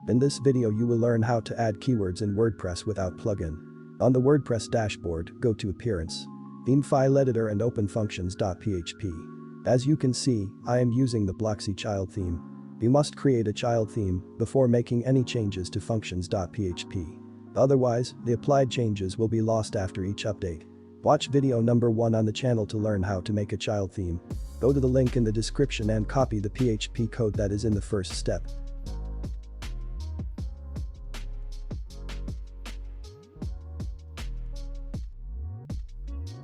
In this video you will learn how to add keywords in WordPress without plugin. On the WordPress dashboard, go to Appearance, Theme File Editor and open Functions.php. As you can see, I am using the Bloxy child theme. You must create a child theme before making any changes to Functions.php. Otherwise, the applied changes will be lost after each update. Watch video number 1 on the channel to learn how to make a child theme. Go to the link in the description and copy the PHP code that is in the first step.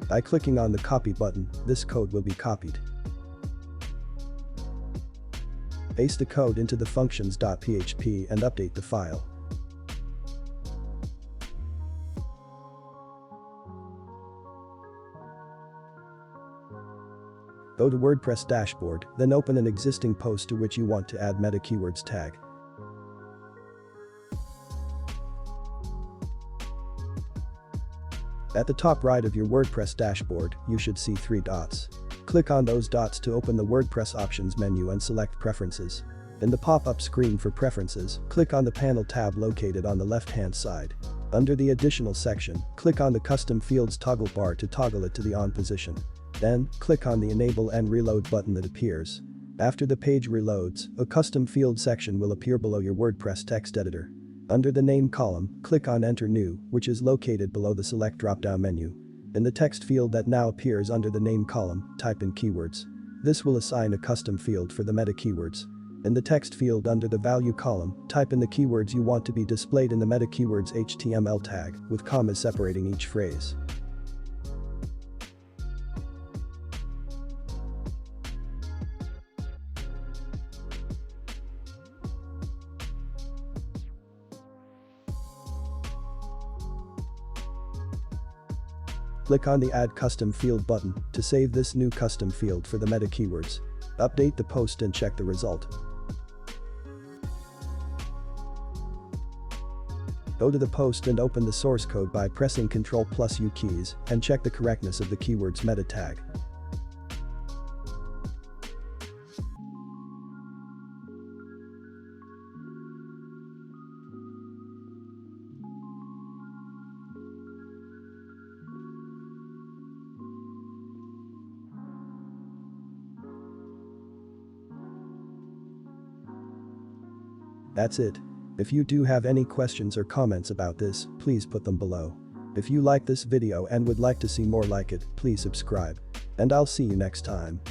By clicking on the copy button, this code will be copied. Paste the code into the functions.php and update the file. Go to WordPress dashboard, then open an existing post to which you want to add meta keywords tag. At the top right of your WordPress dashboard, you should see 3 dots. Click on those dots to open the WordPress options menu and select Preferences. In the pop-up screen for Preferences, click on the Panel tab located on the left-hand side. Under the Additional section, click on the Custom Fields toggle bar to toggle it to the on position. Then, click on the Enable and Reload button that appears. After the page reloads, a custom field section will appear below your WordPress text editor. Under the Name column, click on Enter New, which is located below the Select drop-down menu. In the text field that now appears under the Name column, type in keywords. This will assign a custom field for the meta keywords. In the text field under the Value column, type in the keywords you want to be displayed in the meta keywords HTML tag, with commas separating each phrase. Click on the Add Custom Field button to save this new custom field for the meta keywords. Update the post and check the result. Go to the post and open the source code by pressing Ctrl+U keys and check the correctness of the keyword's meta tag. That's it. If you do have any questions or comments about this, please put them below. If you like this video and would like to see more like it, please subscribe. And I'll see you next time.